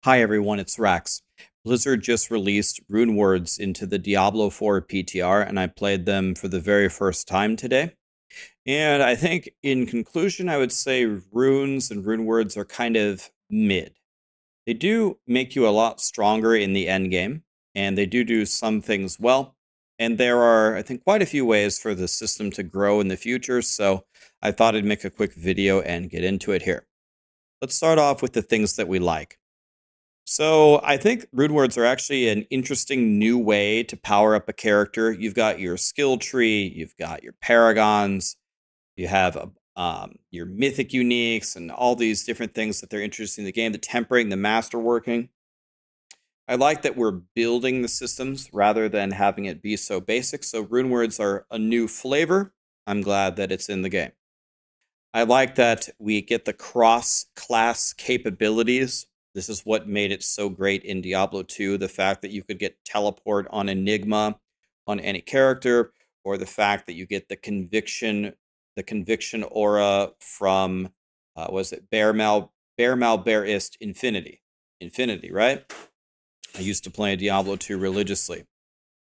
Hi everyone, it's Rax. Blizzard just released Runewords into the Diablo 4 PTR, and I played them for the very first time today. And I think, in conclusion, I would say Runes and Runewords are kind of mid. They do make you a lot stronger in the end game, and they do some things well. And there are, I think, quite a few ways for the system to grow in the future, so I thought I'd make a quick video and get into it here. Let's start off with the things that we like. So I think rune words are actually an interesting new way to power up a character. You've got your skill tree, you've got your paragons, you have your mythic uniques, and all these different things that they're introducing in the game. The tempering, the masterworking. I like that we're building the systems rather than having it be so basic. So rune words are a new flavor. I'm glad that it's in the game. I like that we get the cross-class capabilities. This is what made it so great in Diablo 2, the fact that you could get teleport on Enigma on any character, or the fact that you get the conviction aura from was it Bear Malbearist Infinity, right? I used to play Diablo 2 religiously.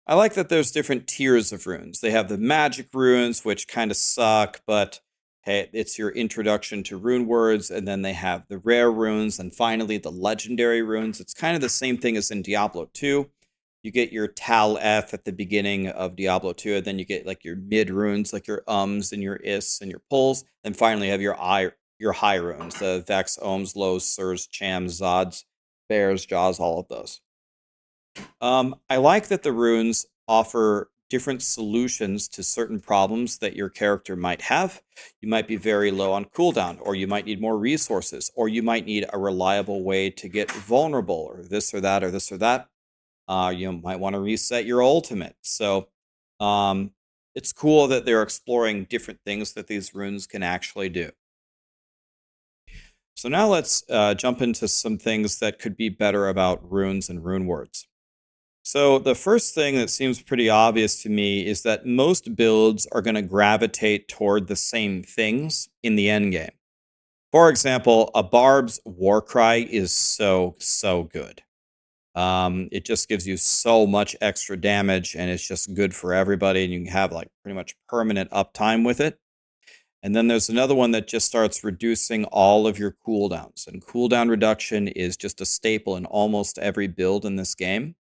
I like that there's different tiers of runes. They have the magic runes, which kind of suck, but hey, it's your introduction to rune words, and then they have the rare runes, and finally the legendary runes. It's kind of the same thing as in Diablo 2. You get your Tal F at the beginning of Diablo 2, and then you get like your mid runes, like your ums and your is and your pulls, and finally you have your high runes, the Vex, Ohms, Lows, Sirs, Chams, Zods, Bears, Jaws, all of those. I like that the runes offer different solutions to certain problems that your character might have. You might be very low on cooldown, or you might need more resources, or you might need a reliable way to get vulnerable, or this or that, or this or that. You might want to reset your ultimate. So it's cool that they're exploring different things that these runes can actually do. So now let's jump into some things that could be better about runes and rune words. So the first thing that seems pretty obvious to me is that most builds are going to gravitate toward the same things in the end game. For example, a Barb's Warcry is so good. It just gives you so much extra damage, and it's just good for everybody, and you can have like pretty much permanent uptime with it. And then there's another one that just starts reducing all of your cooldowns, and cooldown reduction is just a staple in almost every build in this game.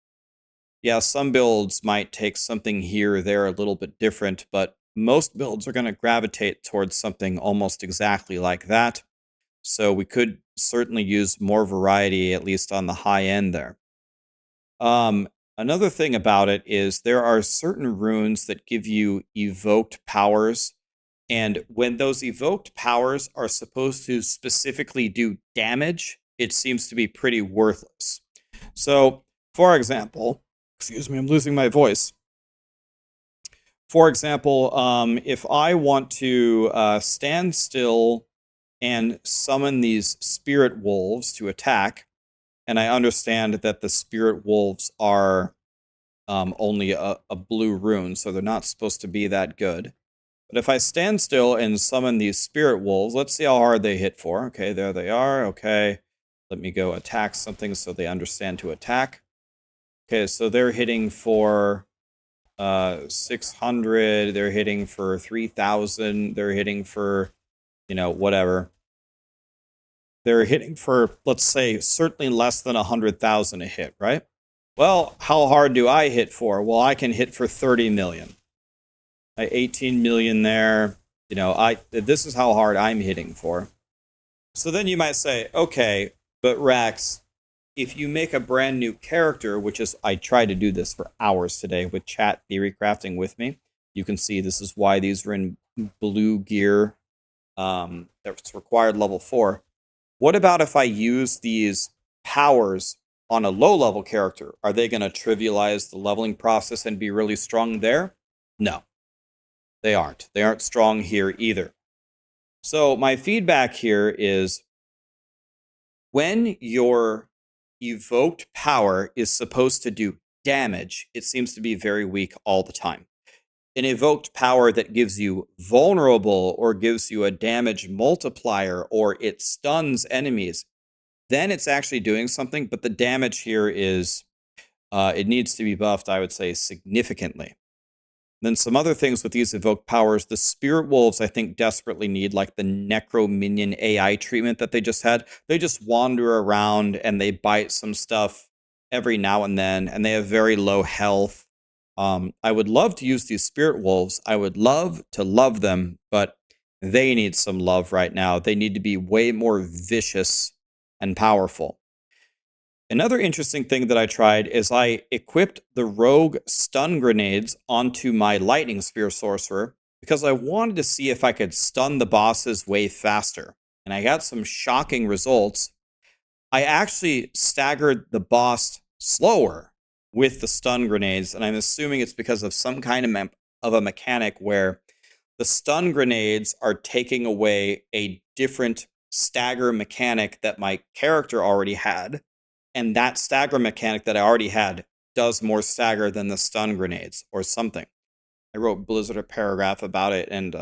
Yeah, some builds might take something here or there a little bit different, but most builds are going to gravitate towards something almost exactly like that. So we could certainly use more variety, at least on the high end there. Another thing about it is there are certain runes that give you evoked powers, and when those evoked powers are supposed to specifically do damage, it seems to be pretty worthless. So, for example, excuse me, I'm losing my voice. For example, if I want to stand still and summon these spirit wolves to attack, and I understand that the spirit wolves are only a blue rune, so they're not supposed to be that good. But if I stand still and summon these spirit wolves, let's see how hard they hit for. Okay, there they are. Okay, let me go attack something so they understand to attack. Okay, so they're hitting for 600. They're hitting for 3,000. They're hitting for, whatever. They're hitting for, let's say, certainly less than 100,000 a hit, right? Well, how hard do I hit for? Well, I can hit for 30 million. 18 million there. This is how hard I'm hitting for. So then you might say, okay, but Rax, if you make a brand new character, which is, I tried to do this for hours today with chat theory crafting with me. You can see this is why these are in blue gear. That's required level 4. What about if I use these powers on a low level character? Are they going to trivialize the leveling process and be really strong there? No, they aren't. They aren't strong here either. So my feedback here is when your evoked power is supposed to do damage, it seems to be very weak all the time. An evoked power that gives you vulnerable or gives you a damage multiplier or it stuns enemies, then it's actually doing something, but the damage here is, it needs to be buffed, I would say, significantly. Then some other things with these evoke powers, the Spirit Wolves, I think, desperately need like the Necro Minion AI treatment that they just had. They just wander around and they bite some stuff every now and then, and they have very low health. I would love to use these Spirit Wolves. I would love to love them, but they need some love right now. They need to be way more vicious and powerful. Another interesting thing that I tried is I equipped the rogue stun grenades onto my lightning spear sorcerer because I wanted to see if I could stun the bosses way faster. And I got some shocking results. I actually staggered the boss slower with the stun grenades, and I'm assuming it's because of some kind of a mechanic where the stun grenades are taking away a different stagger mechanic that my character already had. And that stagger mechanic that I already had does more stagger than the stun grenades or something. I wrote Blizzard a paragraph about it, and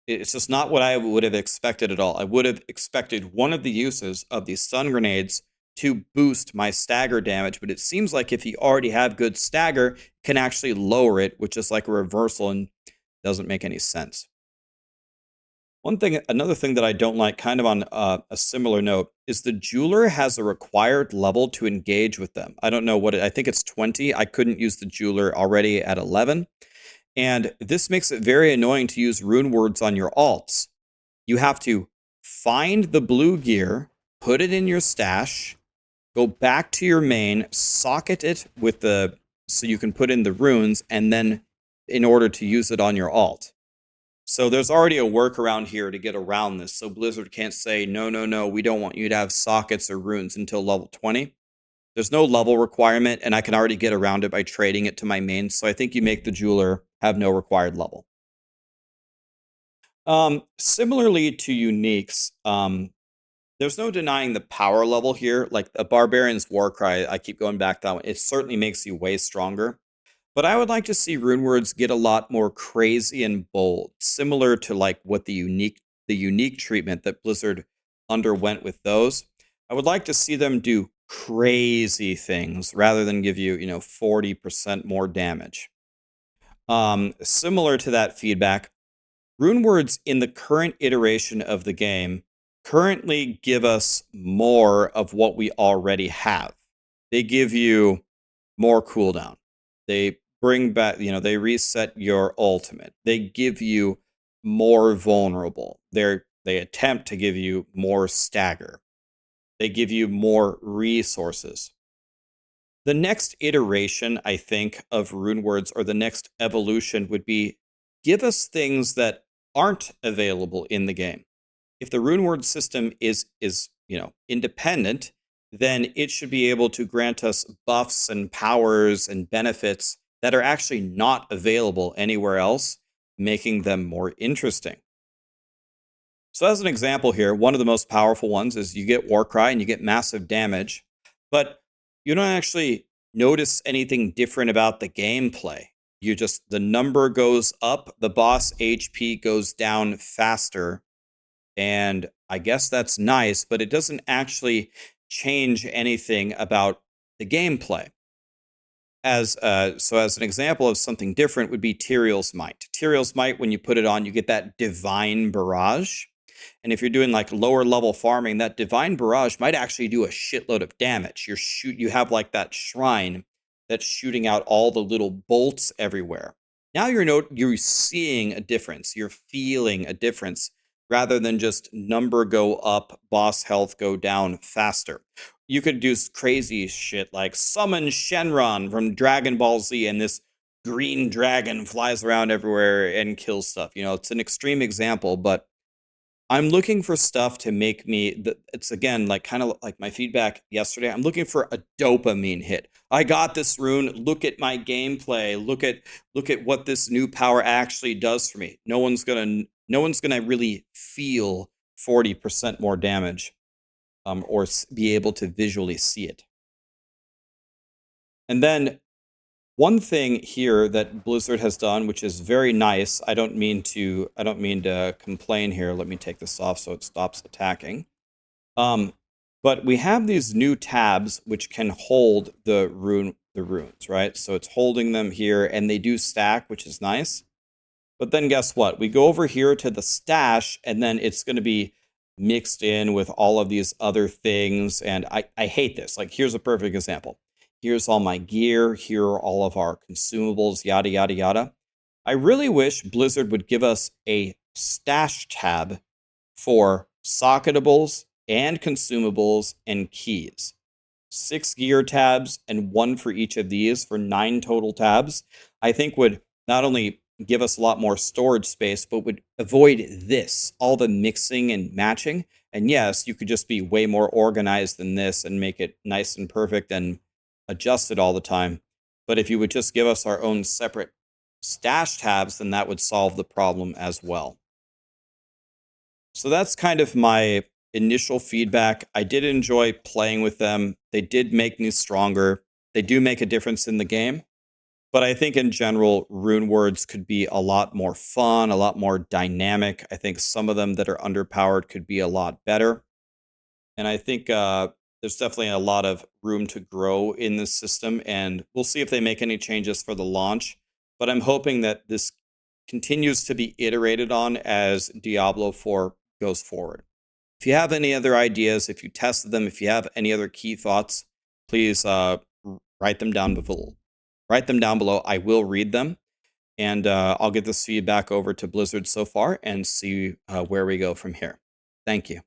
it's just not what I would have expected at all. I would have expected one of the uses of these stun grenades to boost my stagger damage, but it seems like if you already have good stagger, it can actually lower it, which is like a reversal and doesn't make any sense. Another thing that I don't like, kind of on a similar note, is the jeweler has a required level to engage with them. I don't know what I think it's 20. I couldn't use the jeweler already at 11. And this makes it very annoying to use rune words on your alts. You have to find the blue gear, put it in your stash, go back to your main, socket it with so you can put in the runes, and then in order to use it on your alt. So there's already a workaround here to get around this. So Blizzard can't say, no, we don't want you to have sockets or runes until level 20. There's no level requirement, and I can already get around it by trading it to my main. So I think you make the jeweler have no required level. Similarly to uniques, there's no denying the power level here. Like a Barbarian's Warcry, I keep going back to that one. It certainly makes you way stronger. But I would like to see Runewords get a lot more crazy and bold, similar to like what the unique treatment that Blizzard underwent with those. I would like to see them do crazy things rather than give you, 40% more damage. Similar to that feedback, Runewords in the current iteration of the game currently give us more of what we already have. They give you more cooldown. They bring back, they reset your ultimate. They give you more vulnerable. They attempt to give you more stagger. They give you more resources. The next iteration, I think, of Runewords, or the next evolution, would be give us things that aren't available in the game. If the Runeword system is independent, then it should be able to grant us buffs and powers and benefits that are actually not available anywhere else, making them more interesting. So as an example here, one of the most powerful ones is you get Warcry and you get massive damage, but you don't actually notice anything different about the gameplay. The number goes up, the boss HP goes down faster, and I guess that's nice, but it doesn't actually change anything about the gameplay. As an example of something different would be Tyrael's Might. Tyrael's Might, when you put it on, you get that Divine Barrage. And if you're doing like lower level farming, that Divine Barrage might actually do a shitload of damage. You have like that shrine that's shooting out all the little bolts everywhere. Now you're seeing a difference. You're feeling a difference rather than just number go up, boss health go down faster. You could do crazy shit like summon Shenron from Dragon Ball Z, and this green dragon flies around everywhere and kills stuff. It's an extreme example, but I'm looking for stuff to make me, it's again, like kind of like my feedback yesterday. I'm looking for a dopamine hit. I got this rune. Look at my gameplay. Look at what this new power actually does for me. No one's gonna really feel 40% more damage, or be able to visually see it. And then one thing here that Blizzard has done, which is very nice, I don't mean to complain here. Let me take this off so it stops attacking. But we have these new tabs which can hold the runes, right? So it's holding them here, and they do stack, which is nice. But then guess what? We go over here to the stash, and then it's going to be mixed in with all of these other things. And I hate this. Like, here's a perfect example. Here's all my gear. Here are all of our consumables, yada, yada, yada. I really wish Blizzard would give us a stash tab for socketables and consumables and keys. 6 gear tabs and 1 for each of these for 9 total tabs, I think would not only give us a lot more storage space, but would avoid this, all the mixing and matching. And yes, you could just be way more organized than this and make it nice and perfect and adjust it all the time. But if you would just give us our own separate stash tabs, then that would solve the problem as well. So that's kind of my initial feedback. I did enjoy playing with them. They did make me stronger. They do make a difference in the game. But I think in general, Runewords could be a lot more fun, a lot more dynamic. I think some of them that are underpowered could be a lot better. And I think there's definitely a lot of room to grow in this system. And we'll see if they make any changes for the launch. But I'm hoping that this continues to be iterated on as Diablo 4 goes forward. If you have any other ideas, if you tested them, if you have any other key thoughts, please write them down below. Write them down below. I will read them, and I'll get this feedback over to Blizzard so far and see where we go from here. Thank you.